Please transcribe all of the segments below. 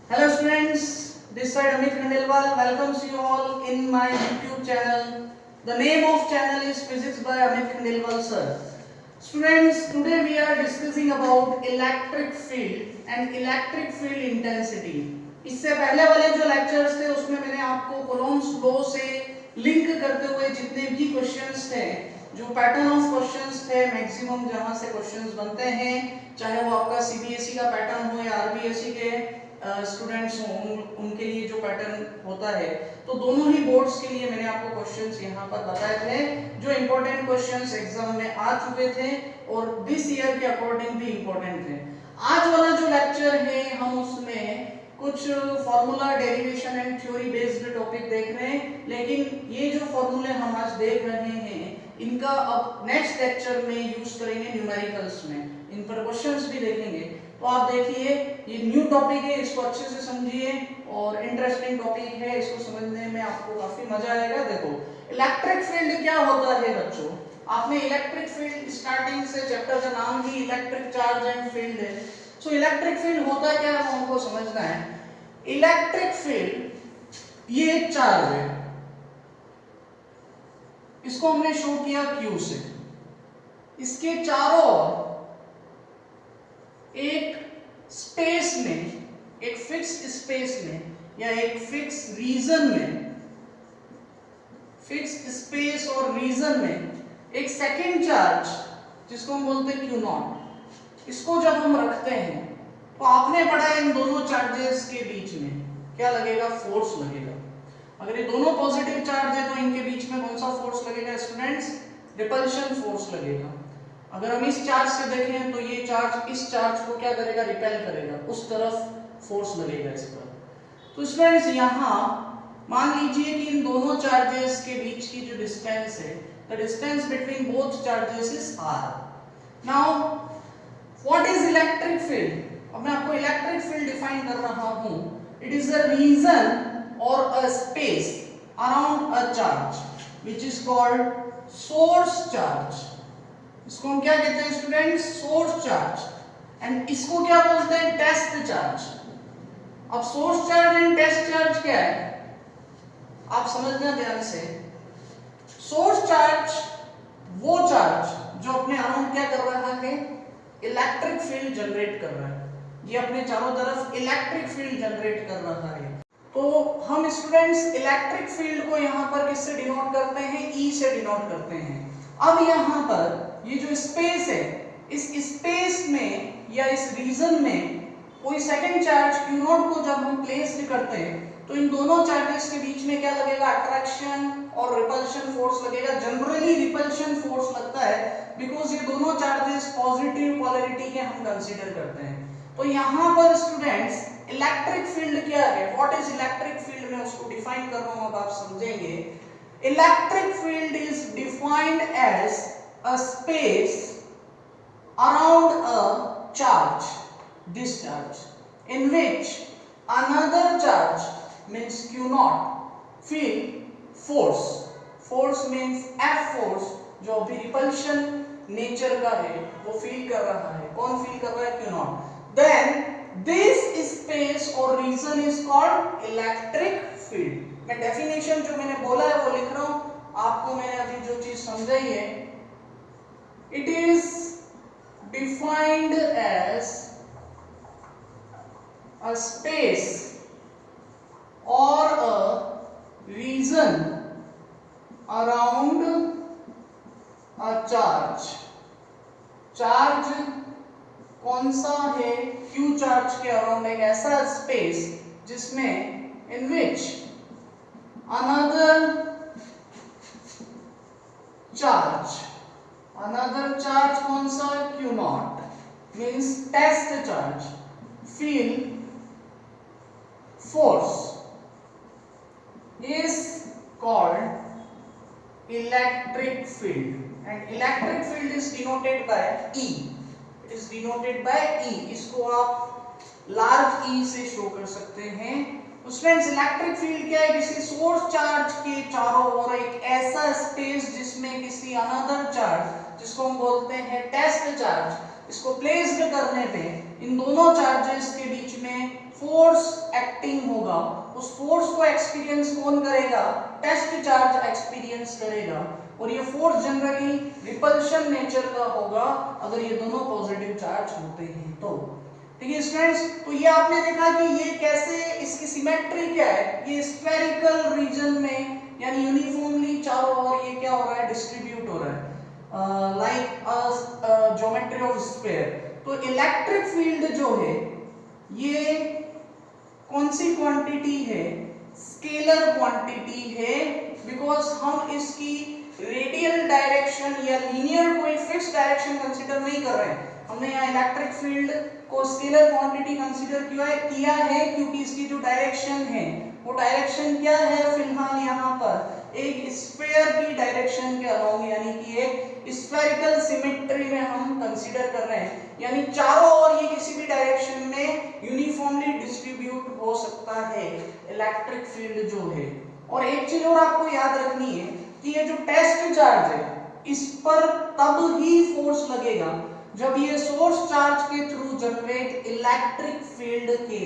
Hello students, this side Amit Khandelwal welcomes you all in my YouTube channel. The name of channel is Physics by Amit Khandelwal sir. Students, today we are discussing about electric field and electric field intensity. इससे पहले वाले जो lectures थे उसमें मैंने आपको Coulomb's law से link करते हुए जितने भी क्वेश्चंस थे, जो पैटर्न ऑफ क्वेश्चंस थे, मैक्सिमम जहां से क्वेश्चंस बनते हैं, चाहे वो आपका सीबीएसई का पैटर्न हो या आरबीएसई के स्टूडेंट्स हों, उनके लिए जो पैटर्न होता है, तो दोनों ही बोर्ड्स के लिए मैंने आपको क्वेश्चंस यहाँ पर बताए थे जो इंपॉर्टेंट क्वेश्चंस एग्जाम में आ चुके थे और दिस ईयर के अकॉर्डिंग भी इंपॉर्टेंट थे। आज वाला जो लेक्चर है हम उसमें कुछ formula derivation and theory based topic देख रहे हैं, लेकिन ये जो फॉर्मूले हम आज देख रहे हैं इनका अब नेक्स्ट लेक्चर में यूज करेंगे न्यूमेरिकल्स में, इन पर क्वेश्चंस भी देखेंगे। तो आप देखिए ये न्यू टॉपिक है, इसको अच्छे से समझिए और इंटरेस्टिंग टॉपिक है, इसको समझने में आपको काफी मजा आएगा। देखो इलेक्ट्रिक फील्ड क्या होता है बच्चों, आपने इलेक्ट्रिक फील्ड स्टार्टिंग से चैप्टर का नाम ही इलेक्ट्रिक चार्ज एंड फील्ड है। सो इलेक्ट्रिक फील्ड होता क्या है हमको समझना है। इलेक्ट्रिक फील्ड ये एक चार्ज है, इसको हमने शो किया Q से, इसके चारों ओर एक स्पेस में, एक फिक्स स्पेस में या एक फिक्स रीजन में, फिक्स स्पेस और रीजन में एक सेकेंड चार्ज जिसको हम बोलते हैं Q0, इसको जब हम रखते हैं तो आपने पढ़ा इन दोनों चार्जेस के बीच में क्या लगेगा, फोर्स लगेगा। अगर ये दोनों पॉजिटिव चार्ज है तो इनके बीच में कौन सा फोर्स लगेगा स्टूडेंट्स, रिपल्शन फोर्स लगेगा। अगर हम इस चार्ज से देखें तो ये चार्ज इस चार्ज को क्या करेगा, रिपेल करेगा, उस तरफ फोर्स लगेगा इस पर। तो स्टूडेंट्स यहाँ मान लीजिए कि इन दोनों चार्जेस के बीच की जो डिस्टेंस है, the distance between both charges is r। Now what is electric field, अब मैं आपको इलेक्ट्रिक फील्ड डिफाइन कर रहा हूं। It is a region or a space around a charge which is called source charge। इसको हम क्या कहते हैं स्टूडेंट्स, सोर्स चार्ज, एंड इसको क्या बोलते हैं, टेस्ट चार्ज। अब source charge and test charge क्या है आप समझना ध्यान से। सोर्स चार्ज वो चार्ज जो अपने अराउंड क्या कर रहा है, इलेक्ट्रिक फील्ड जनरेट कर रहा है, ये अपने चारों तरफ इलेक्ट्रिक फील्ड जनरेट कर रहा है। तो हम स्टूडेंट्स इलेक्ट्रिक फील्ड को यहाँ पर किससे डिनोट करते हैं, E से डिनोट करते हैं। अब यहाँ पर ये जो स्पेस है, इस स्पेस में या इस रीजन में कोई सेकंड चार्ज Q0 को जब हम प्लेस करते हैं तो इन दोनों चार्जेस के बीच में क्या लगेगा, अट्रैक्शन और रिपल्शन फोर्स लगेगा। जनरली रिपल्शन फोर्स लगता है बिकॉज ये दोनों चार्जेस पॉजिटिव पोलैरिटी के हम कंसीडर करते हैं। तो यहाँ पर स्टूडेंट्स इलेक्ट्रिक फील्ड क्या है, व्हाट इज इलेक्ट्रिक फील्ड, मैं उसको डिफाइन कर रहा हूं, अब आप समझेंगे। Electric field is defined as a space around a charge, this charge, in which another charge means Q0 feel force, force means F force, जो अभी रिपल्शन नेचर का है वो फील कर रहा है। कौन फील कर रहा है, Q0। Then this space or region is called electric field। मैं डेफिनेशन जो मैंने बोला है वो लिख रहा हूं, आपको मैंने अभी जो चीज समझाई है, it is defined as a space or a region around a charge। Charge कौन सा है, Q चार्ज के अराउंड एक ऐसा स्पेस जिसमें इन विच अनदर चार्ज कौन सा, Q0 means test charge, feel force, is called electric field and electric field is denoted by E। is denoted by E, इसको आप लार्ज E से शो कर सकते हैं। तो स्टूडेंट्स इलेक्ट्रिक फील्ड क्या है, किसी सोर्स चार्ज के चारों ओर एक ऐसा स्पेस जिसमें किसी अनदर चार्ज जिसको हम बोलते हैं टेस्ट चार्ज, इसको प्लेस्ड करने पे इन दोनों चार्जेस के बीच में फोर्स एक्टिंग होगा उस फोर्स को एक्सपीरियंस कौन करेगा, टेस्ट चार्ज एक्सपीरियंस करेगा, और ये फोर्स जनरली रिपल्शन नेचर का होगा अगर ये दोनों पॉजिटिव चार्ज होते हैं तो। ठीक है स्टूडेंट्स, तो ये आपने देखा कि ये कैसे, इसकी सिमेट्री क्या है, ये स्फेरिकल रीजन में यानी यूनिफॉर्मली चारों ओर ये क्या हो रहा है, डिस्ट्रीब्यूट हो रहा है लाइक ज्योमेट्री ऑफ स्फीयर। तो इलेक्ट्रिक फील्ड जो है ये कौन सी क्वांटिटी है, स्केलर क्वांटिटी है, बिकॉज हम इसकी रेडियल डायरेक्शन या लीनियर कोई फिक्स डायरेक्शन कंसीडर नहीं कर रहे हैं। हमने यहाँ इलेक्ट्रिक फील्ड को स्केलर क्वांटिटी कंसीडर किया है क्योंकि इसकी जो डायरेक्शन है वो डायरेक्शन क्या है, फिलहाल यहाँ पर एक स्फीयर की डायरेक्शन के अलोंग, यानी कि एक स्फेरिकल सिमेट्री में हम कंसीडर कर रहे हैं, यानी चारों ओर ये किसी भी डायरेक्शन में यूनिफॉर्मली डिस्ट्रीब्यूट हो सकता है इलेक्ट्रिक फील्ड जो है। और एक चीज और आपको याद रखनी है कि ये जो टेस्ट चार्ज है इस पर तब ही फोर्स लगेगा जब ये सोर्स चार्ज के थ्रू जनरेट इलेक्ट्रिक फील्ड के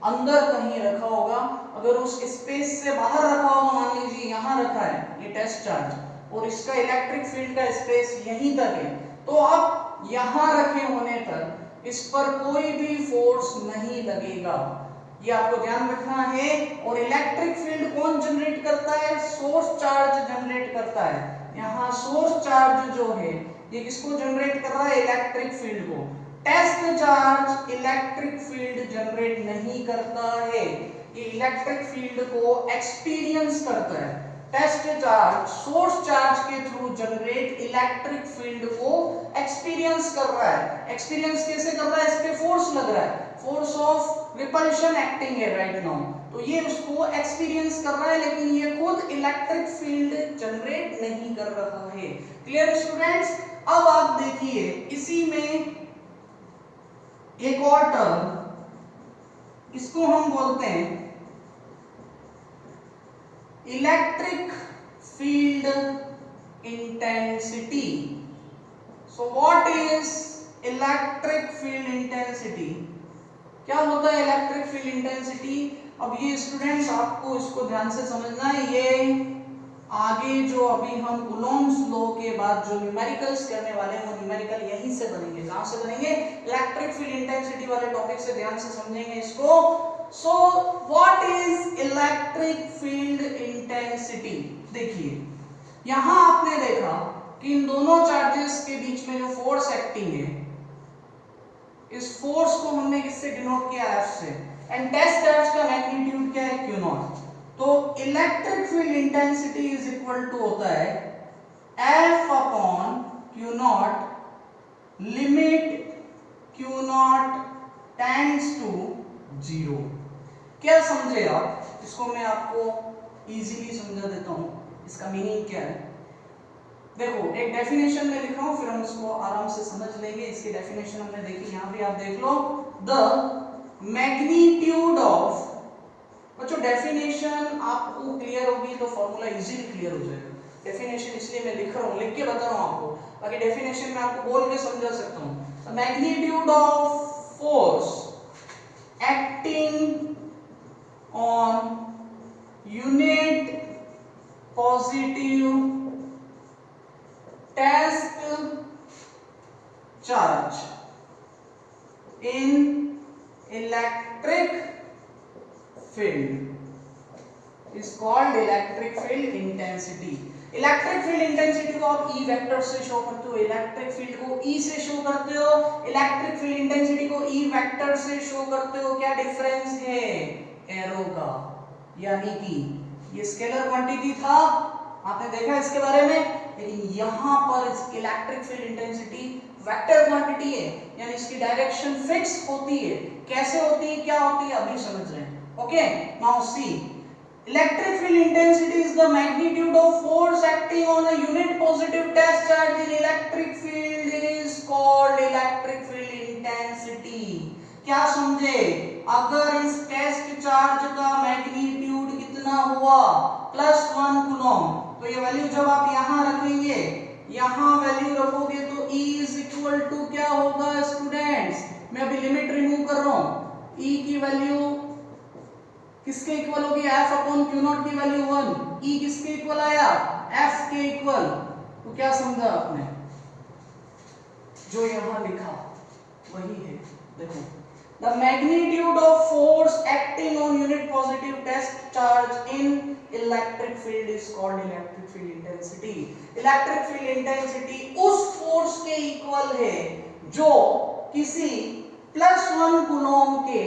अंदर कहीं रखा होगा। अगर उस स्पेस से बाहर रखा होगा, मान लीजिए यहाँ रखा है ये टेस्ट चार्ज और इसका इलेक्ट्रिक फील्ड का स्पेस यहीं तक है, तो अब यहाँ रखे होने पर इस पर कोई भी फोर्स नहीं लगेगा, ये आपको ध्यान रखना है। और इलेक्ट्रिक फील्ड कौन जनरेट करता है, सोर्स चार्ज जनरेट करता है। यहाँ सोर्स चार्ज जो है ये किसको जनरेट कर रहा है, इलेक्ट्रिक फील्ड को। Test charge electric field generate नहीं करता है, ये इलेक्ट्रिक फील्ड को एक्सपीरियंस करता है। टेस्ट चार्ज सोर्स चार्ज के थ्रू जनरेट इलेक्ट्रिक फील्ड को एक्सपीरियंस कर रहा है। एक्सपीरियंस कैसे कर रहा है, इस पे फोर्स लग रहा है, फोर्स ऑफ रिपल्शन एक्टिंग है राइट नाउ, तो ये उसको एक्सपीरियंस कर रहा है, लेकिन ये खुद इलेक्ट्रिक फील्ड जनरेट नहीं कर रहा है। Clear students? अब आप देखिए इसी में एक और टर्म, इसको हम बोलते हैं electric field intensity. So what is electric field intensity? क्या होता है इलेक्ट्रिक फील्ड इंटेंसिटी? अब ये स्टूडेंट्स आपको इसको ध्यान से समझना है, ये आगे जो अभी हम कूलॉम्स लॉ के बाद जो न्यूमेरिकल्स करने वाले हैं वो न्यूमेरिकल यहीं से बनेंगे। कहां से बनेंगे? इलेक्ट्रिक फील्ड इंटेंसिटी वाले टॉपिक से ध्यान से समझेंगे इसको। So what is electric field intensity? देखिए यहां आपने देखा कि इन दोनों चार्जेस के बीच में जो फोर्स एक्टिंग है, इस फोर्स को हमने किससे डिनोट किया, F से, एंड टेस्ट चार्ज का मैग्नीट्यूड क्या है, Q नॉट। तो electric field intensity is equal to होता है F upon Q nought limit Q not tends to 0। क्या समझे आप? इसको मैं आपको इजीली समझा देता हूं, इसका मीनिंग क्या है। देखो एक डेफिनेशन में लिखा हूं, फिर हम इसको आराम से समझ लेंगे। इसकी डेफिनेशन हमने देखी, यहां भी आप देख लो, द मैग्नीट्यूड ऑफ। बच्चों डेफिनेशन आपको क्लियर होगी तो फॉर्मूला इजीली क्लियर हो जाएगा। डेफिनेशन इसलिए मैं लिख रहा हूं, लिख के बता रहा हूं आपको, बाकी डेफिनेशन में आपको बोल के समझा सकता हूं। The magnitude of force acting on unit positive test charge in electric field is called electric field intensity. Electric field intensity को आप ई वेक्टर से शो करते हो, इलेक्ट्रिक फील्ड को ई से शो करते हो, इलेक्ट्रिक फील्ड इंटेंसिटी को ई वेक्टर से शो करते हो। क्या डिफरेंस है एरो का, यानी कि ये स्केलर क्वांटिटी था, आपने देखा इसके बारे में, लेकिन यहां पर electric field intensity vector quantity है, यानी इसकी डायरेक्शन फिक्स होती है। कैसे होती है, क्या होती है, अभी समझ रहे हैं। Okay, now see, electric field intensity is the magnitude of force acting on a unit positive test charge in electric field is called electric field intensity. क्या समझे? अगर इस टेस्ट चार्ज का मैग्नीट्यूड कितना हुआ, +1 कूलॉम, तो ये वैल्यू जब आप यहां रखेंगे, यहां वैल्यू रखोगे तो E इज इक्वल टू क्या होगा स्टूडेंट्स? मैं अभी लिमिट रिमूव कर रहा हूं, E की वैल्यू किसके इक्वल होगी, एफ अपॉन क्यू नॉट की वैल्यू 1, ई किसके इक्वल आया, एफ के इक्वल। तो क्या समझा आपने, जो यहां लिखा वही है। देखो, the magnitude of force acting on unit positive test charge in electric field is called electric field intensity. Electric field intensity उस फोर्स के इक्वल है जो किसी +1 कूलॉम के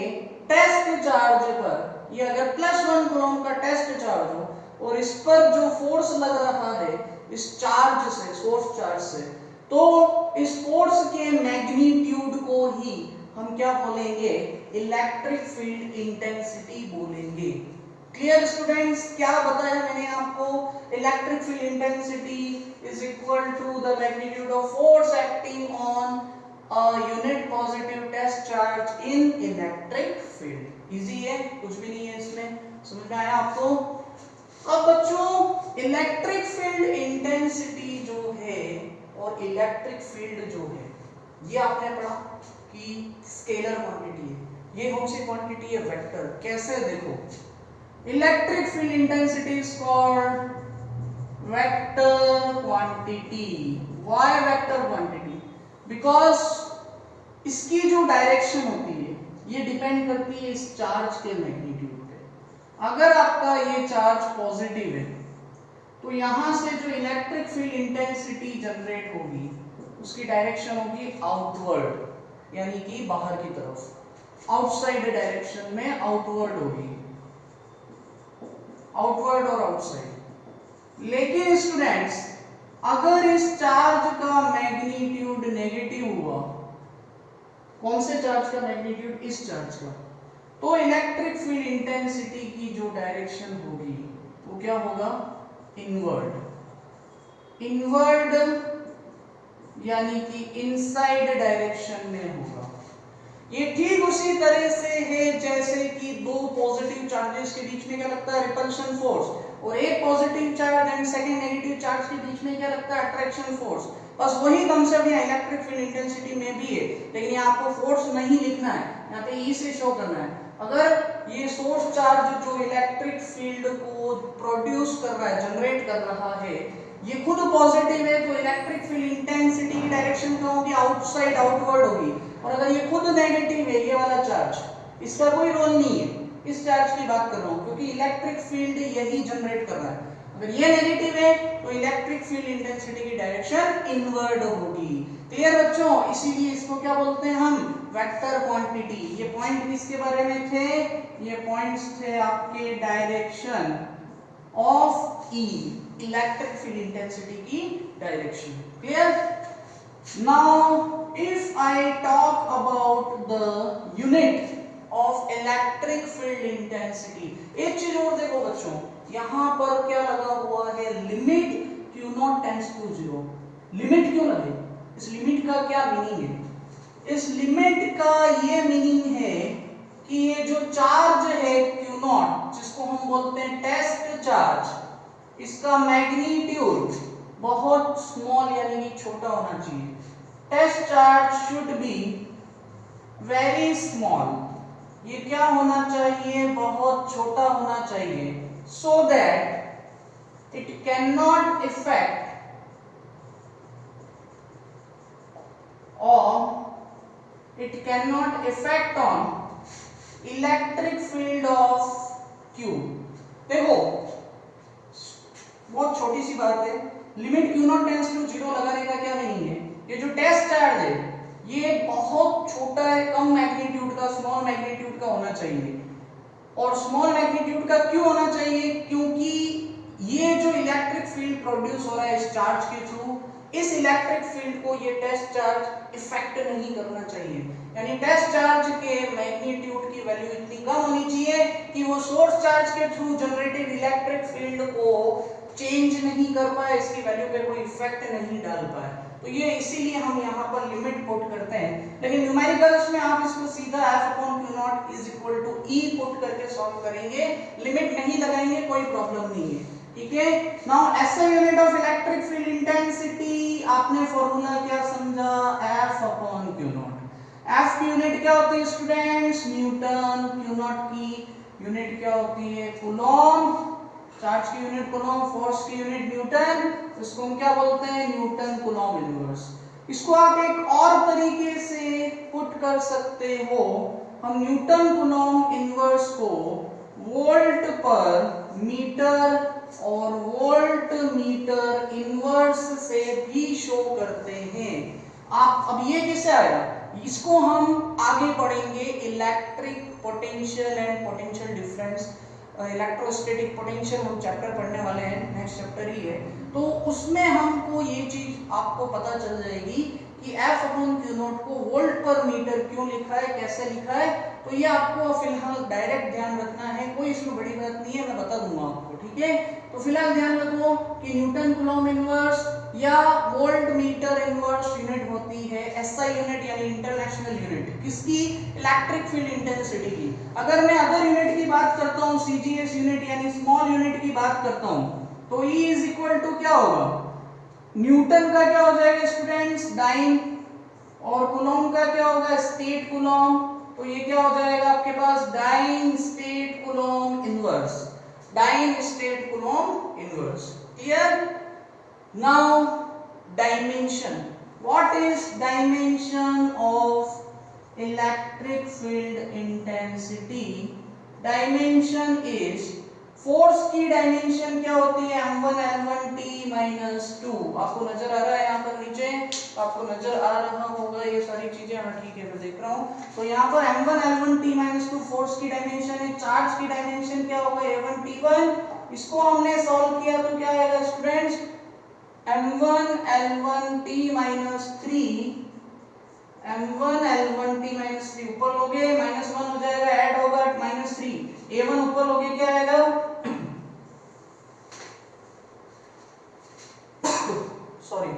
टेस्ट चार्ज पर, ये अगर +1 कूलॉम का टेस्ट चार्ज हो और इस पर जो फोर्स लग रहा है इस चार्ज से, सोर्स चार्ज से, तो इस फोर्स के मैग्नीट्यूड को ही हम क्या बोलेंगे, इलेक्ट्रिक फील्ड इंटेंसिटी बोलेंगे। क्लियर स्टूडेंट्स, क्या बताया मैंने आपको, electric field intensity is equal to the magnitude of force acting on a unit positive test charge in electric field. Easy है, कुछ भी नहीं है इसमें, समझ में आया आपको। अब बच्चों, इलेक्ट्रिक फील्ड इंटेंसिटी जो है और इलेक्ट्रिक फील्ड जो है, ये आपने पढ़ा कि स्केलर क्वांटिटी है, ये कौन सी क्वांटिटी है, वेक्टर। कैसे, देखो, electric field intensity is called vector quantity. Why vector quantity, because इसकी जो डायरेक्शन होती है ये डिपेंड करती है इस चार्ज के मैग्नीट्यूड पे। अगर आपका ये चार्ज पॉजिटिव है तो यहां से जो इलेक्ट्रिक फील्ड इंटेंसिटी जनरेट होगी उसकी डायरेक्शन होगी आउटवर्ड, यानी कि बाहर की तरफ, आउटसाइड डायरेक्शन में आउटवर्ड होगी, आउटवर्ड और आउटसाइड। लेकिन स्टूडेंट्स, अगर इस चार्ज का मैग्नीट्यूड नेगेटिव हुआ, कौन से चार्ज का मैग्नीट्यूड, इस चार्ज का, तो इलेक्ट्रिक फील्ड इंटेंसिटी की जो डायरेक्शन होगी वो क्या होगा, इनवर्ड। इनवर्ड यानी कि इनसाइड डायरेक्शन में होगा। ये ठीक उसी तरह से है जैसे कि दो पॉजिटिव चार्जेस के बीच में क्या लगता है, रिपल्शन फोर्स, और एक positive charge and second negative charge के बीच में क्या लगता है, अट्रैक्शन फोर्स। बस वही कंसेप्ट यहाँ इलेक्ट्रिक फील्ड इंटेंसिटी में भी है, लेकिन यहाँ आपको फोर्स नहीं लिखना है, यहाँ पे ई से शो करना है। अगर ये सोर्स चार्ज जो इलेक्ट्रिक फील्ड को प्रोड्यूस कर रहा है, जनरेट कर रहा है, ये खुद पॉजिटिव है, तो इलेक्ट्रिक फील्ड इंटेंसिटी की डायरेक्शन क्या होगी, आउटसाइड, आउटवर्ड होगी। और अगर ये खुद नेगेटिव है, ये वाला चार्ज, इसका कोई रोल नहीं है, इस चार्ज की बात कर रहा हूँ, क्योंकि इलेक्ट्रिक फील्ड यही जनरेट कर रहा है। अगर ये नेगेटिव है तो इलेक्ट्रिक फील्ड इंटेंसिटी की डायरेक्शन इनवर्ड होगी। क्लियर बच्चों, इसीलिए इसको क्या बोलते हैं हम, वेक्टर क्वांटिटी। ये पॉइंट किसके बारे में थे, ये पॉइंट्स थे आपके direction of E, electric field intensity की direction. Clear. Now if I talk about the unit of electric field intensity, एक चीज और देखो बच्चों, यहां पर क्या लगा हुआ है, limit Q not tends to 0। Limit क्यों लगे, इस लिमिट का क्या मीनिंग है, इस लिमिट का ये मीनिंग है कि ये जो चार्ज है Q नॉट, जिसको हम बोलते हैं टेस्ट चार्ज, इसका मैग्नीट्यूड बहुत स्मॉल यानी कि छोटा होना चाहिए। Test charge should be very small, ये क्या होना चाहिए, बहुत छोटा होना चाहिए, so that it cannot affect on electric field of Q। देखो बहुत छोटी सी बात है, limit Q not tends to 0 लगाने का क्या मीनिंग है, ये जो टेस्ट चार्ज है ये बहुत छोटा है, कम मैग्नीट्यूड का, स्मॉल मैग्नीट्यूड का होना चाहिए। और स्मॉल मैग्नीट्यूड का क्यों होना चाहिए, क्योंकि ये जो इलेक्ट्रिक फील्ड प्रोड्यूस हो रहा है इस चार्ज के थ्रू, इस इलेक्ट्रिक फील्ड को ये टेस्ट चार्ज इफेक्ट नहीं करना चाहिए। यानी टेस्ट चार्ज के मैग्नीट्यूड की वैल्यू इतनी कम होनी चाहिए कि वो सोर्स चार्ज के थ्रू जनरेटेड इलेक्ट्रिक फील्ड को चेंज नहीं कर पाए, इसकी वैल्यू पे कोई इफेक्ट नहीं डाल पाए। तो ये इसीलिए हम यहाँ पर लिमिट पुट करते हैं। लेकिन न्यूमेरिकल्स में आप इसको सीधा F/Q0 is equal to E put करके सॉल्व करेंगे, लिमिट नहीं लगाएंगे, कोई प्रॉब्लम नहीं है। ठीक है। Now SI unit of electric field intensity, आपने फॉर्मूला क्या समझा, F/Q0। F की यूनिट क्या होती है स्टूडेंट्स, न्यूटन, Q0 की यूनिट क्या होती है? कूलॉम। चार्ज की यूनिट कूलॉम, फोर्स की यूनिट न्यूटन, इसको हम क्या बोलते हैं? Newton Coulomb inverse. इसको आप एक और तरीके से पुट कर सकते हो, हम न्यूटन कूलॉम इनवर्स को वोल्ट पर मीटर और वोल्ट मीटर इनवर्स से भी शो करते हैं। आप अब ये कैसे आया, इसको हम आगे पढ़ेंगे, electric potential and potential difference, electrostatic potential हम चैप्टर पढ़ने वाले हैं, नेक्स्ट चैप्टर ही है, तो उसमें हमको ये चीज आपको पता चल जाएगी कि F अपॉन क्यू नॉट को वोल्ट पर मीटर क्यों लिखा है, कैसे लिखा है। तो ये आपको फिलहाल डायरेक्ट ध्यान रखना है, कोई इसमें बड़ी बात नहीं है, मैं बता दूंगा आपको, ठीक है। तो फिलहाल ध्यान रखो कि न्यूटन कूलॉम इनवर्स या वोल्ट मीटर इनवर्स यूनिट होती है एसआई यूनिट, यानी इंटरनेशनल यूनिट, किसकी? इलेक्ट्रिक फील्ड इंटेंसिटी की। अगर मैं अदर यूनिट की बात करता हूँ, सीजीएस यूनिट यानी स्मॉल यूनिट की बात करता हूँ, तो E इज इक्वल टू क्या होगा? न्यूटन का क्या हो जाएगा स्टूडेंट्स? डाइन, और कूलॉम का क्या होगा? Stat coulomb. तो ये क्या हो जाएगा आपके पास? Dyne stat coulomb inverse, dyne stat coulomb inverse. Clear? Now dimension, what is dimension of electric field intensity? Dimension is, force की डायमेंशन क्या होती है? m1 l1t minus 2। आपको नजर आ रहा है यहाँ पर नीचे, आपको नजर आ रहा होगा ये सारी चीजें, हाँ ठीक है मैं देख रहा हूँ। तो यहाँ पर m1 l1t माइनस 2 फोर्स की डायमेंशन है। चार्ज की डायमेंशन क्या होगा? a1t1। इसको हमने सॉल्व किया तो क्या आएगा students? m1 l1t minus 3, m1 l1t minus 3 ऊपर लोगे माइनस 1 हो जाएगा, ऐड होगा माइनस 3, a1 ऊपर लोगे क्या आएगा? सॉरी,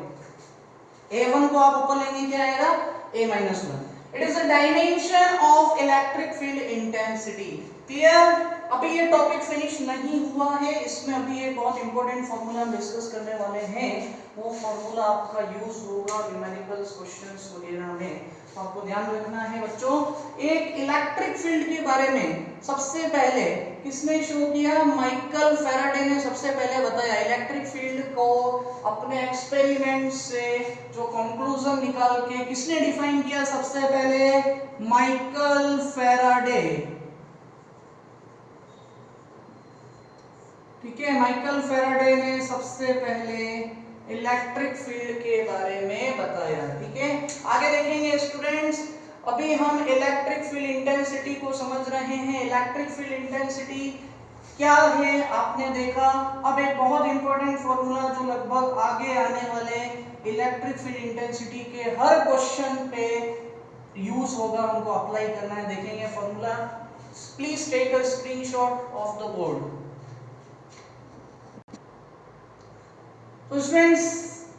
a1 को आप ऊपर लेंगे क्या आएगा? a minus 1। It is a dimension of electric field intensity. Clear? अभी ये टॉपिक फिनिश नहीं हुआ है, इसमें अभी एक बहुत इंपॉर्टेंट फॉर्मूला हम डिस्कस करने वाले हैं, वो फॉर्मूला आपका यूज होगा न्यूमेरिकल्स क्वेश्चंस वगैरह में, तो आपको ध्यान रखना है बच्चों। एक इलेक्ट्रिक फील्ड के बारे में सबसे पहले किसने शो किया? माइकल फैराडे ने सबसे पहले बताया। इलेक्ट्रिक फील्ड को अपने एक्सपेरिमेंट से जो कंक्लूजन निकाल के किसने डिफाइन किया सबसे पहले? Michael Faraday. ठीक है, माइकल फैराडे ने सबसे पहले इलेक्ट्रिक फील्ड के बारे में बताया। ठीक है, आगे देखेंगे स्टूडेंट्स। अभी हम इलेक्ट्रिक फील्ड इंटेंसिटी को समझ रहे हैं। इलेक्ट्रिक फील्ड इंटेंसिटी क्या है आपने देखा। अब एक बहुत इंपॉर्टेंट फॉर्मूला जो लगभग आगे आने वाले इलेक्ट्रिक फील्ड इंटेंसिटी के हर क्वेश्चन पे यूज होगा, उनको अप्लाई करना है। देखेंगे formula. Please take a screenshot of the board. तो स्टूडेंट्स,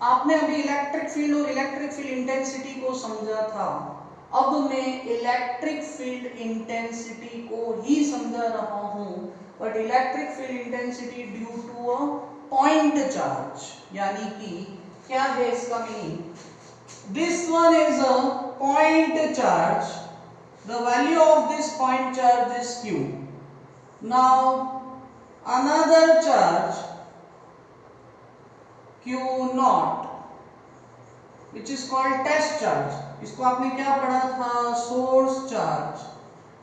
आपने अभी इलेक्ट्रिक फील्ड और इलेक्ट्रिक फील्ड इंटेंसिटी को समझा था। अब मैं इलेक्ट्रिक फील्ड इंटेंसिटी को ही समझा रहा हूं, but electric field intensity due to a point charge, यानी कि क्या है इसका meaning? This one is a point charge, the value of this point charge is q. Now another charge Q naught which is called test charge. इसको आपने क्या पढ़ा था? Source charge.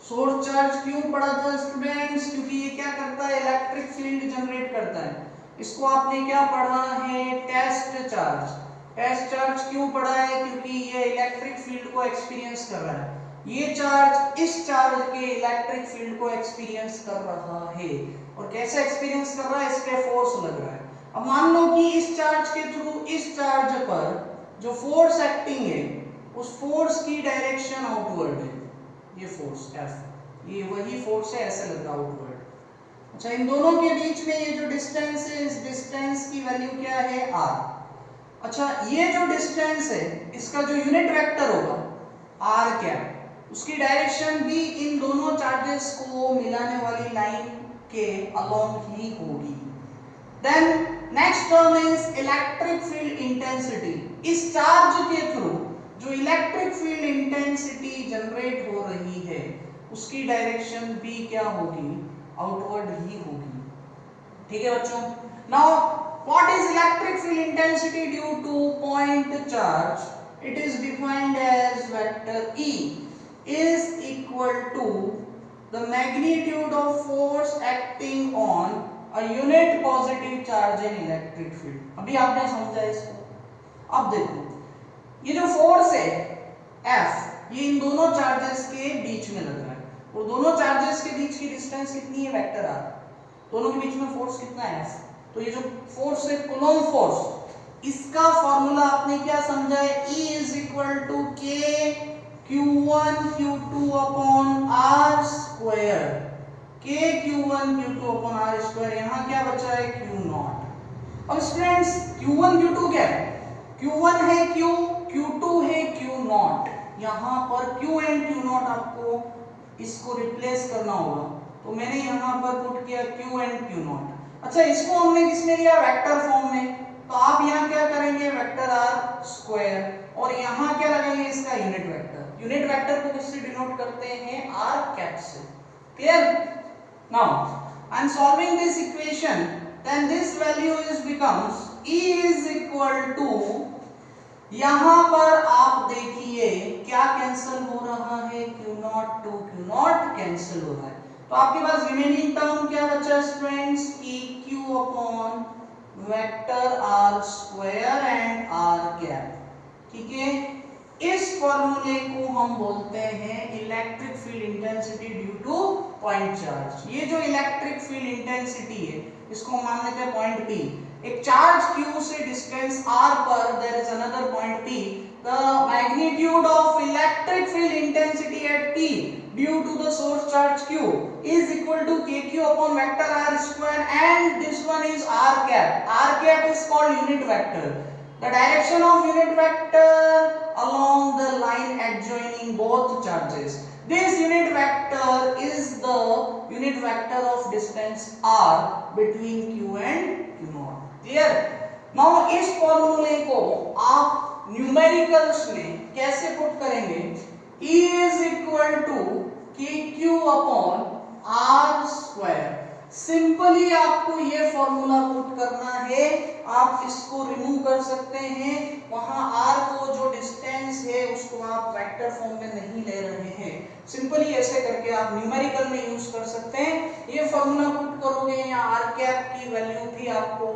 सोर्स चार्ज क्यों पढ़ा था स्टूडेंट्स? क्योंकि ये क्या करता है? इलेक्ट्रिक फील्ड जनरेट करता है। इसको आपने क्या पढ़ा है? Test charge. टेस्ट चार्ज क्यों पढ़ा है? क्योंकि ये इलेक्ट्रिक फील्ड को एक्सपीरियंस कर रहा है। ये चार्ज इस चार्ज के इलेक्ट्रिक फील्ड को एक्सपीरियंस कर रहा है। और कैसे एक्सपीरियंस कर रहा है? इस पे फोर्स लग रहा है। अब मान लो कि इस चार्ज के थ्रू इस चार्ज पर जो फोर्स एक्टिंग है, उस फोर्स की डायरेक्शन आउटवर्ड है। ये फोर्स F, ये वही फोर्स है, ऐसे लग रहा है आउटवर्ड। अच्छा, इन दोनों के बीच में ये जो डिस्टेंस है, इस डिस्टेंस की वैल्यू क्या है? R। अच्छा, ये जो डिस्टेंस है, इसका जो यूनिट वेक्टर होगा R क्या, उसकी डायरेक्शन भी इन दोनों चार्जेस को मिलाने वाली लाइन के अलोंग ही होगी। Then next term is electric field intensity. इस चार्ज के थ्रू जो इलेक्ट्रिक फील्ड इंटेंसिटी जनरेट हो रही है, उसकी डायरेक्शन भी क्या होगी, आउटवर्ड ही होगी। ठीक है बच्चों। Now what is electric field intensity due to point charge? It is defined as vector E is equal to the magnitude of force acting on a unit positive charge in electric field. अभी आपने समझा इसको। अब देखो ये जो force है F, ये इन दोनों चार्जेस के बीच में लग रहा है, और दोनों चार्जेस के बीच की डिस्टेंस कितनी है, वेक्टर R। दोनों के बीच में फोर्स कितना है, F। तो ये जो फोर्स है कूलॉम फोर्स, इसका फॉर्मूला आपने क्या समझा है, E is equal to K Q1 Q2 upon R square. K Q1 Q2 upon R square, यहाँ क्या बचा है, Q0। अब स्टूडेंट्स Q1 Q2 क्या है, Q1 है Q, Q2 है Q0। यहाँ पर Q एंड Q0 आपको इसको रिप्लेस करना होगा, तो मैंने यहाँ पर पुट किया Q एंड Q0। अच्छा, इसको हमने किसमें लिया, वेक्टर फॉर्म में, तो आप यहाँ क्या करेंगे, वेक्टर R स्क्वायर, और यहाँ क्या लगाएंगे, इसका यूनिट वेक्टर। यूनिट वेक्टर को किससे डिनोट करते हैं, R कैप से। Clear? Now I am solving this equation, then this value is becomes E is equal to, यहां पर आप देखिए क्या कैंसिल हो रहा है, Q0 टू Q0 कैंसिल हो रहा है, तो आपके पास रिमेनिंग टर्म क्या बचा स्टूडेंट्स, कि Q upon vector R square and R cap. ठीक है, इस फॉर्मूले को हम बोलते हैं electric field intensity due to point charge. ये जो इलेक्ट्रिक फील्ड इंटेंसिटी है, इसको मान लेते हैं पॉइंट P। एक चार्ज Q से डिस्टेंस R पर there is another point P। The magnitude of electric field intensity at P due to the source charge Q is equal to KQ upon vector R square, and this one is R cap. R cap is called unit vector. The direction of unit vector along the line adjoining both charges. This unit vector is the unit vector of distance R between Q and Q0. Clear? Now इस फॉर्मूले को आप numericals में कैसे put करेंगे, E is equal to KQ upon R square। Simply आपको ये formula put करना है, आप इसको रिमूव कर सकते हैं, वहां R को जो डिस्टेंस है उसको आप वेक्टर फॉर्म में नहीं ले रहे हैं, सिंपली ऐसे करके आप न्यूमेरिकल में यूज कर सकते हैं। ये फॉर्मूला पुट करोगे, यहाँ R कैप की वैल्यू भी आपको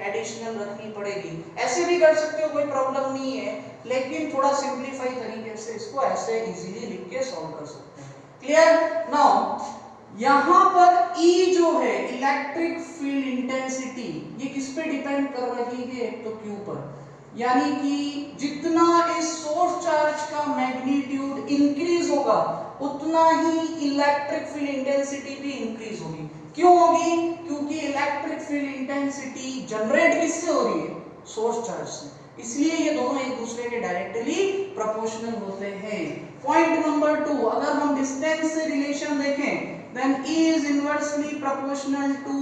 एडिशनल रखनी पड़ेगी, ऐसे भी कर सकते हो, कोई प्रॉब्लम नहीं है, लेकिन थोड़ा सिंप्लीफाई तरीके से इसको ऐसे इजीली लिख के सॉल्व कर सकते हैं। क्लियर? नाउ यहां पर E जो है इलेक्ट्रिक फील्ड इंटेंसिटी, ये किस पे डिपेंड कर रही है, एक तो Q पर, यानी कि जितना इस सोर्स चार्ज का मैग्नीट्यूड इंक्रीज होगा उतना ही इलेक्ट्रिक फील्ड इंटेंसिटी भी इंक्रीज होगी। क्यों होगी? क्योंकि इलेक्ट्रिक फील्ड इंटेंसिटी जनरेट किससे हो रही है, सोर्स चार्ज से, इसलिए ये दोनों एक दूसरे के डायरेक्टली प्रोपोर्शनल होते हैं। पॉइंट नंबर 2, अगर हम डिस्टेंस से रिलेशन देखें, then E is inversely proportional to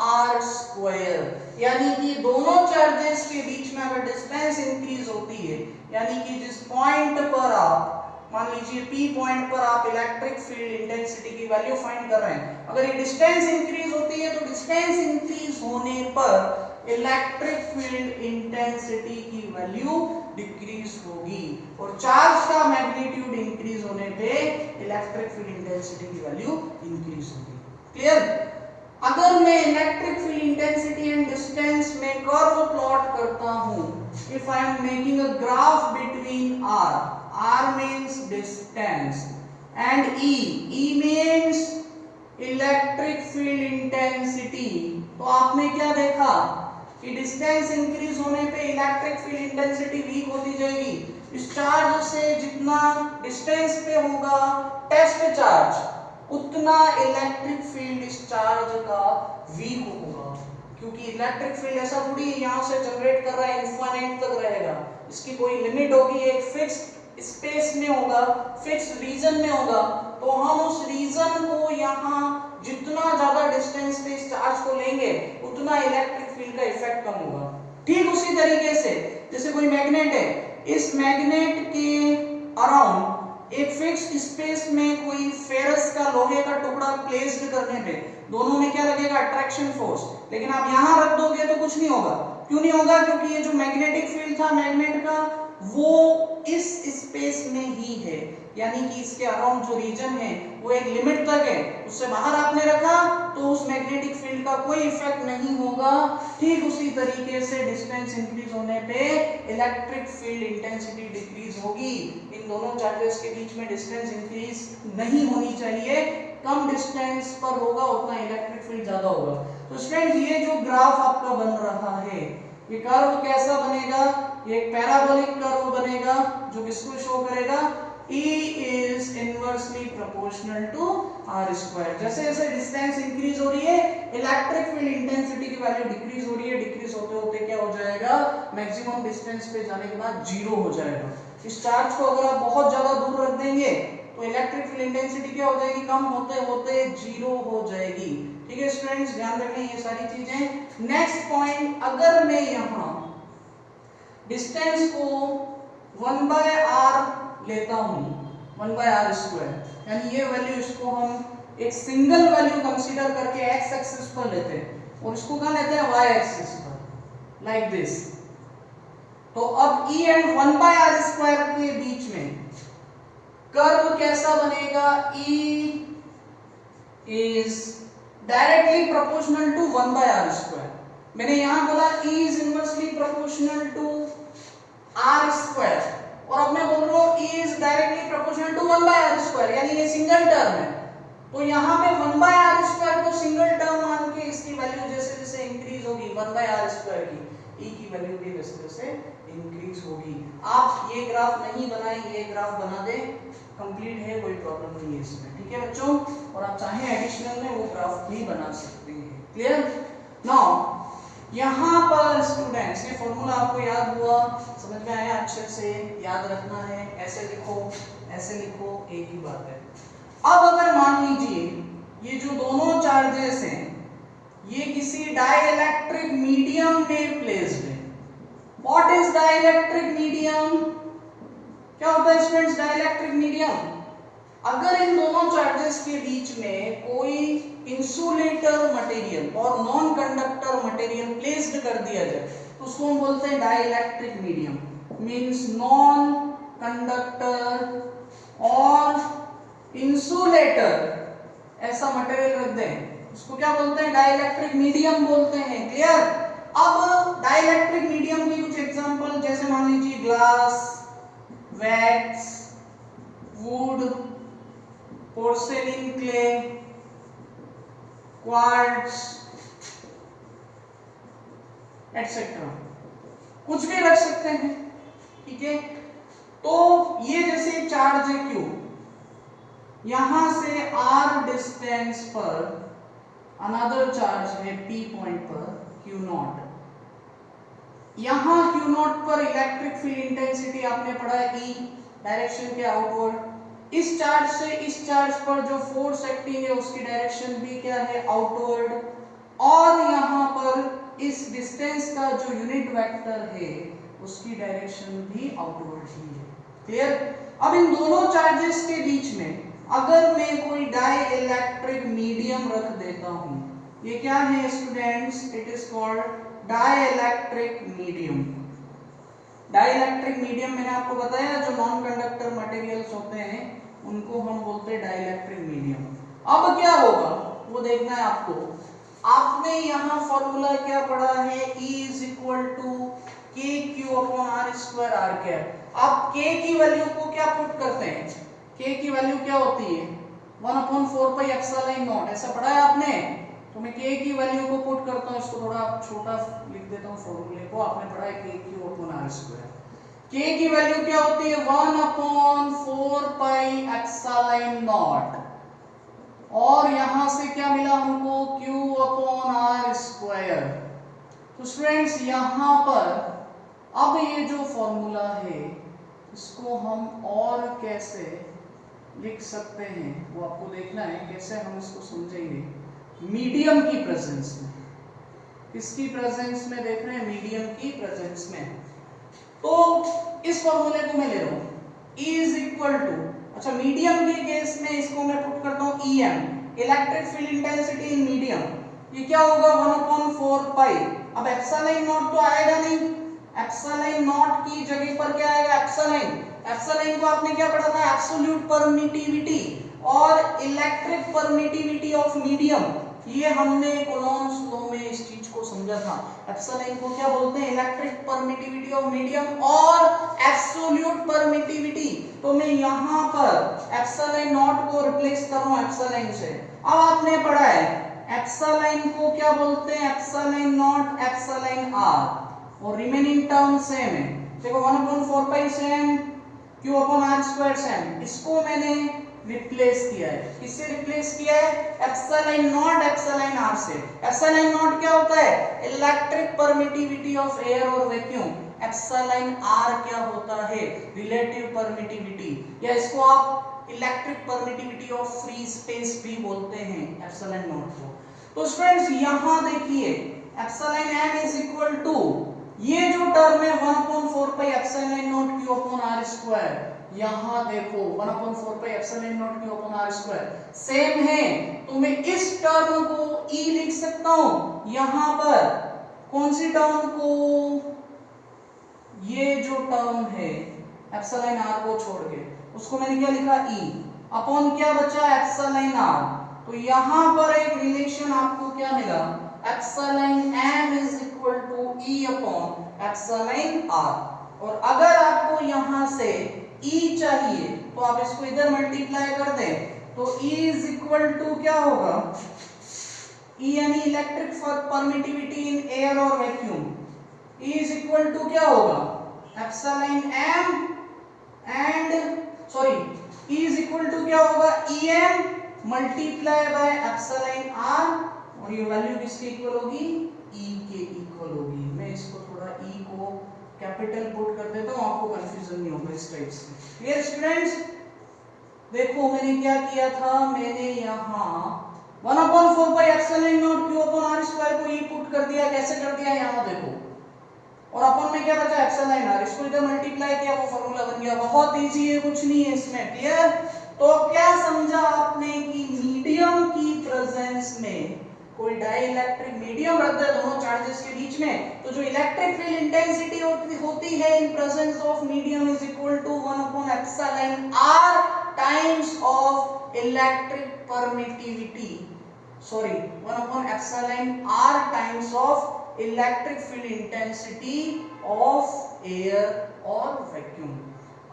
R square, यानी कि दोनों चार्जेस के बीच में अगर डिस्टेंस इंक्रीज होती है, यानी कि जिस पॉइंट पर आप मान लीजिए P पॉइंट पर आप इलेक्ट्रिक फील्ड इंटेंसिटी की वैल्यू फाइंड कर रहे हैं, अगर ये डिस्टेंस इंक्रीज होती है तो डिस्टेंस इंक्रीज होने पर इलेक्ट्रिक फील्ड इंटेंसिटी की वैल्यू डिक्रीज होगी, और चार्ज का मैग्नीट्यूड इंक्रीज होने पे इलेक्ट्रिक फील्ड इंटेंसिटी की वैल्यू इंक्रीज होगी। क्लियर? अगर मैं electric field intensity and distance में कर्व प्लॉट करता हूं, if I am making a graph between R means distance and E means electric field intensity, तो आपने क्या देखा कि डिस्टेंस इंक्रीज होने पे इलेक्ट्रिक फील्ड इंटेंसिटी वीक होती जाएगी। इस चार्ज से जितना डिस्टेंस पे होगा टेस्ट चार्ज, उतना इलेक्ट्रिक फील्ड इस चार्ज का वीक होगा, क्योंकि इलेक्ट्रिक फील्ड ऐसा थोड़ी यहाँ से जनरेट कर रहा है इनफाइनाइट तक रहेगा, इसकी कोई लिमिट होगी, एक फिक्स्ड स्पेस में होगा, फिक्स्ड रीजन में होगा, तो हम उस रीजन को यहाँ जितना ज्यादा डिस्टेंस पे इस चार्ज को लेंगे उतना इलेक्ट्रिक फील्ड का इफेक्ट कम होगा। ठीक उसी तरीके से जैसे कोई मैग्नेट है, इस मैग्नेट के अराउंड एक फिक्स्ड स्पेस में कोई फेरस का लोहे का टुकड़ा प्लेस्ड करने पे दोनों में क्या लगेगा, अट्रैक्शन फोर्स। लेकिन आप यहां रख दोगे तो कुछ नहीं होगा। क्यों नहीं होगा? क्योंकि ये जो मैग्नेटिक फील्ड था मैग्नेट का वो इस स्पेस में ही है, यानी कि इसके अराउंड जो रीजन है वो एक लिमिट तक है, उससे बाहर आपने रखा तो उस मैग्नेटिक फील्ड का कोई इफेक्ट नहीं होगा। ठीक उसी तरीके से डिस्टेंस इंक्रीज होने पे इलेक्ट्रिक फील्ड इंटेंसिटी डिक्रीज होगी। इन दोनों चार्जेस के बीच में डिस्टेंस इंक्रीज नहीं होनी चाहिए, कम डिस्टेंस पर होगा उतना इलेक्ट्रिक फील्ड ज्यादा होगा। तो स्टूडेंट ये जो ग्राफ आपका बन रहा है ये कर्व कैसा बनेगा, ये एक पैराबोलिक कर्व बनेगा जो किसको शो करेगा, E is inversely proportional to R square। जैसे जैसे डिस्टेंस इंक्रीज हो रही है इलेक्ट्रिक फील्ड इंटेंसिटी की वैल्यू डिक्रीज हो रही है, डिक्रीज होते होते क्या हो जाएगा, मैक्सिमम डिस्टेंस पे जाने के बाद जीरो हो जाएगा। इस चार्ज को अगर आप बहुत ज्यादा दूर रख देंगे तो इलेक्ट्रिक फील्ड इंटेंसिटी क्या हो जाएगी, कम होते होते जीरो हो जाएगी। ठीक है स्टूडेंट्स, ध्यान रखें ये सारी चीजें। नेक्स्ट पॉइंट, अगर मैं यहाँ डिस्टेंस को 1/r लेता हूं, 1/r स्क्वायर, यानी ये वैल्यू इसको हम एक सिंगल वैल्यू कंसीडर करके x एक्सिस पर लेते हैं और इसको कहां लेते हैं, y एक्सिस पर, लाइक दिस। तो अब E एंड 1/r स्क्वायर के बीच में कर्व कैसा बनेगा, E is directly proportional to 1/r square. मैंने यहां बोला E is inversely proportional to r square और अब मैं बोल रहा हूं E is directly proportional to 1/r square, यानी ये सिंगल टर्म है। तो यहाँ पे 1/r स्क्वायर को सिंगल टर्म मान के इसकी वैल्यू जैसे जैसे इंक्रीज होगी 1/r स्क्वायर की, E की वैल्यू भी वैसे वैसे इंक्रीज होगी। आप ये ग्राफ नहीं बनाए, ये ग्राफ बना दे, कंप्लीट है, कोई प्रॉब्लम नहीं है इसमें। ठीक है बच्चों, और आप चाहें एडिशनल में वो ग्राफ भी बना सकते हैं। क्लियर? नाउ यहाँ पर स्टूडेंट्स ये फॉर्मूला आपको याद हुआ, समझ में आया, अच्छे से याद रखना है, ऐसे लिखो ऐसे लिखो, एक ही बात है। अब अगर मान लीजिए ये जो दोनों चार्जेस हैं ये किसी डाइइलेक्ट्रिक मीडियम में प्लेस्ड है। What is dielectric medium? क्या होता है स्टूडेंट्स डाइइलेक्ट्रिक मीडियम? अगर इन दोनों चार्जेस के बीच में कोई इंसुलेटर मटेरियल और नॉन कंडक्टर मटेरियल प्लेस्ड कर दिया जाए तो उसको हम बोलते हैं dielectric medium. Means non conductor और इंसुलेटर ऐसा मटेरियल रख दें, इसको क्या बोलते हैं, डाइइलेक्ट्रिक मीडियम बोलते हैं। क्लियर? अब डाइइलेक्ट्रिक मीडियम की कुछ एग्जांपल, जैसे मान लीजिए glass, wax, would, पोर्सेलिन clay, quartz etcetera, कुछ भी रख सकते हैं। ठीक है, तो ये जैसे चार्ज है Q, यहां से r डिस्टेंस पर अनदर चार्ज है P पॉइंट पर Q0। यहां Q0 पर इलेक्ट्रिक फील्ड इंटेंसिटी आपने पढ़ा है E, डायरेक्शन के आउटवर्ड। इस चार्ज से इस चार्ज पर जो फोर्स एक्टिंग है उसकी डायरेक्शन भी क्या है, आउटवर्ड। और यहां पर इस डिस्टेंस का जो यूनिट वेक्टर है उसकी डायरेक्शन भी आउटवर्ड ही है। क्लियर? अब इन दोनों चार्जेस के बीच में अगर मैं कोई डाइइलेक्ट्रिक मीडियम रख देता हूं, ये क्या है students, it is called dielectric medium. Dielectric medium मैंने आपको बताया जो नॉन कंडक्टर मटेरियल्स होते हैं उनको हम बोलते हैं डाइइलेक्ट्रिक मीडियम। अब क्या होगा वो देखना है आपको। आपने यहाँ फॉर्मूला क्या पढ़ा है, E is equal to KQ upon R square R cap. आप K की वैल्यू को क्या पुट करते हैं, K की वैल्यू क्या होती है 1/4 पाई एप्सिलॉन नॉट, ऐसा पढ़ा है आपने। तो मैं K की वैल्यू को पुट करता हूँ, इसको थोड़ा छोटा लिख देता हूँ फॉर्मूले को, आपने पढ़ा है KQ upon R square. K की वैल्यू क्या होती है 1/4 पाई एप्सिलॉन नॉट, और यहां से क्या मिला हमको Q अपॉन R स्क्वायर। तो स्टूडेंट्स यहां पर अब ये जो फॉर्मूला है इसको हम और कैसे लिख सकते हैं वो आपको देखना है, कैसे हम इसको समझेंगे। मीडियम की प्रेजेंस में, किसकी प्रेजेंस में देख रहे हैं, मीडियम की प्रेजेंस में। तो इस फॉर्मूले को मैं ले रहा हूं, E इज इक्वल टू, अच्छा मीडियम के केस में इसको मैं पुट करता हूं EM, electric field intensity in medium, ये क्या होगा 1/4 पाई। अब एप्सिलॉन नॉट तो आएगा नहीं, एप्सिलॉन नॉट की जगह पर क्या आएगा एप्सिलॉन। एप्सिलॉन को आपने क्या पढ़ा था एब्सोल्यूट परमिटिविटी और इलेक्ट्रिक परमिटिविटी ऑफ मीडियम, ये हमने कूलॉम्स लॉ में इस चीज को समझा था। एप्सिलॉन को क्या बोलते हैं इलेक्ट्रिक परमिटिविटी ऑफ मीडियम और एब्सोल्यूट परमिटिविटी। तो मैं यहां पर एप्सिलॉन नॉट को रिप्लेस कर रहा हूं एप्सिलॉन से। अब आपने पढ़ा है एप्सिलॉन को क्या बोलते हैं एप्सिलॉन नॉट एप्सिलॉन आर और रिमेनिंग टर्म सेम है। देखो 1/4 पाई same, q upon r square same, इसको मैंने रिप्लेस किया है। किससे रिप्लेस किया है एप्सिलॉन नॉट एप्सिलॉन आर से। एप्सिलॉन नॉट क्या होता है इलेक्ट्रिक परमिटिविटी ऑफ एयर और वैक्यूम, एप्सिलॉन आर क्या होता है रिलेटिव परमिटिविटी, या इसको आप electric permittivity of free space भी बोलते हैं एप्सिलॉन नॉट को। तो स्टूडेंट्स यहां देखिए epsilon m is equal to ये जो टर्म है 1/4 pi epsilon naught q upon r square, यहां देखो 1/4 pi epsilon naught q upon r square same है, तो मैं इस टर्म को e लिख सकता हूं। यहां पर कौन सी टर्म को, ये जो टर्म है एप्सिलॉन r को छोड़ के उसको मैंने क्या लिखा e अपॉन क्या बचा एप्सिलॉन r। तो यहां पर एक रिलेशन आपको क्या मिला epsilon m is equal to e upon epsilon r। और अगर आपको यहां से E चाहिए तो आप इसको इधर मल्टीप्लाई कर दें, तो E इज इक्वल टू क्या होगा E यानी इलेक्ट्रिक परमिटिविटी इन एयर और vacuum, E is equal to क्या होगा epsilon m and sorry E is equal to क्या होगा EM multiply by epsilon r, और ये वैल्यू किसके इक्वल होगी E के इक्वल होगी। मैं इसको थोड़ा E को कैपिटल पुट कर देता हूं, आपको कंफ्यूजन नहीं होगा इस टाइप से। क्लियर स्टूडेंट्स, देखो मैंने क्या किया था, मैंने यहां 1/4 pi epsilon naught q upon r square को e पुट कर दिया। कैसे कर दिया यहां देखो, और अपन में क्या बचा एप्सिलॉन r, इसको इधर मल्टीप्लाई किया वो फार्मूला बन गया। बहुत इजी है, कुछ नहीं है इसमें। क्लियर, तो क्या समझा आपने कि मीडियम की प्रेजेंस में कोई डाइइलेक्ट्रिक मीडियम रख दे दोनों चार्जेस के बीच में, तो जो इलेक्ट्रिक फील्ड इंटेंसिटी होती है in presence of medium is equal to one by epsilon r times of electric permittivity, sorry one by epsilon r times of electric field intensity of air और vacuum.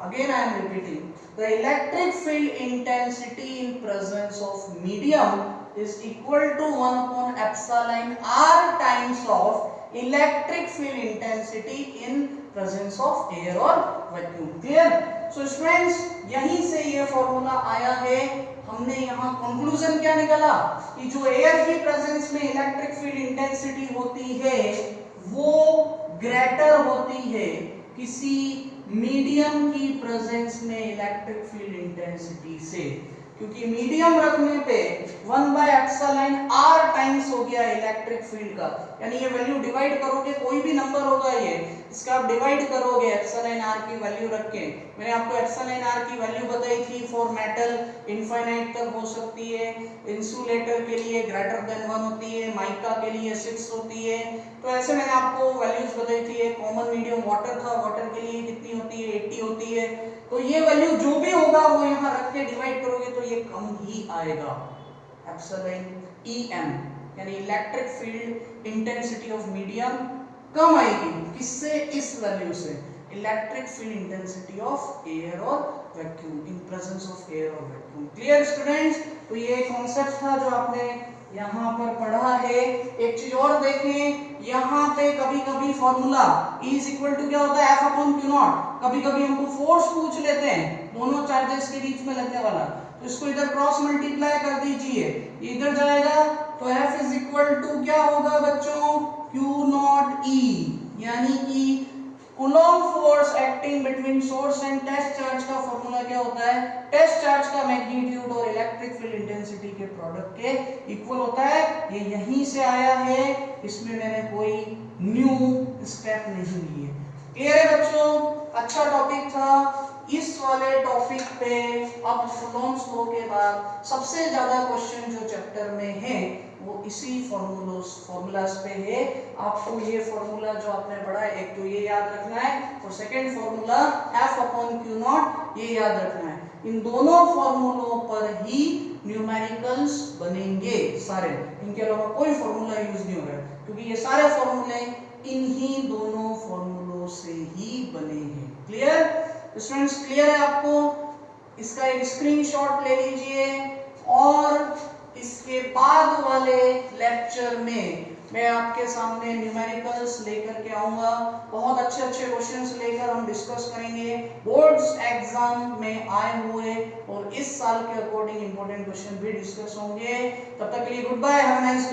Again I am repeating, the electric field intensity in presence of medium is equal to 1/epsilon r times of electric field intensity in presence of air or vacuum. Clear? So students, यहीं से ये formula आया है। हमने यहाँ conclusion क्या निकाला कि जो एयर की प्रेजेंस में इलेक्ट्रिक फील्ड इंटेंसिटी होती है वो ग्रेटर होती है किसी मीडियम की प्रेजेंस में इलेक्ट्रिक फील्ड इंटेंसिटी से, क्योंकि मीडियम रखने पे 1/एप्सिलॉन r टाइम्स हो गया इलेक्ट्रिक फील्ड का, यानी ये वैल्यू डिवाइड करोगे कोई भी नंबर होगा ये, इसका आप डिवाइड करोगे एप्सिलॉन r की वैल्यू रख के। मैंने आपको एप्सिलॉन r की वैल्यू बताई थी फॉर मेटल इनफाइनाइट तक हो सकती है, इंसुलेटर के लिए ग्रेटर देन 1 होती है, माइका के लिए 6 होती है। तो ऐसे मैंने आपको वैल्यूज बताई थी। एक कॉमन मीडियम वाटर था, वाटर के लिए कितनी होती है 80 होती है। तो ये वैल्यू जो भी होगा वो यहाँ रख के डिवाइड करोगे तो ये कम ही आएगा एप्सिलॉन EM, यानी electric field intensity of medium कम आएगी किससे, इस वैल्यू से, electric field intensity of air और vacuum, in presence of air और वैक्यूम। क्लियर स्टूडेंट्स, तो ये कॉन्सेप्ट था जो आपने यहाँ पर पढ़ा है। एक चीज और देखें, यहाँ पे कभी कभी formula E is equal to क्या होता है F/Q0, कभी कभी हमको फोर्स पूछ लेते हैं दोनों चार्जेस के बीच में लगने वाला, तो इसको इधर क्रॉस मल्टीप्लाई कर दीजिए, इधर जाएगा तो F इज इक्वल टू क्या होगा बच्चों Q0E, यानी कि coulomb force acting between source and test charge का फॉर्मूला क्या होता है, टेस्ट चार्ज का मैग्नीट्यूड और इलेक्ट्रिक फील्ड इंटेंसिटी के प्रोडक्ट के इक्वल होता है। ये यहीं से आया है, इसमें मैंने कोई न्यू स्टेप नहीं लिए। क्लियर है बच्चों, अच्छा टॉपिक था। इस वाले टॉपिक पे अब फ्लोन्स लॉ के बाद सबसे ज्यादा क्वेश्चन जो चैप्टर में है वो इसी फॉर्मूलाज पे है। आपको ये फॉर्मूला जो आपने पढ़ा है, एक तो ये याद रखना है और सेकंड फॉर्मूला F/Q0 ये याद रखना है। इन दोनों फॉर्मूलों पर ही न्यूमेरिकल्स बनेंगे सारे, इनके अलावा कोई फॉर्मूला यूज नहीं होगा, क्योंकि ये सारे फॉर्मूले इन्हीं दोनों फॉर्मूलों से ही बने हैं। Clear students? क्लियर है आपको? इसका एक स्क्रीनशॉट ले लीजिए और इसके बाद वाले लेक्चर में मैं आपके सामने न्यूमेरिकल्स लेकर के आऊंगा। बहुत अच्छे अच्छे क्वेश्चंस लेकर हम डिस्कस करेंगे, बोर्ड्स एग्जाम में आए हुए और इस साल के अकॉर्डिंग इंपॉर्टेंट क्वेश्चन भी डिस्कस होंगे। तब तक के लिए goodbye, have a nice day.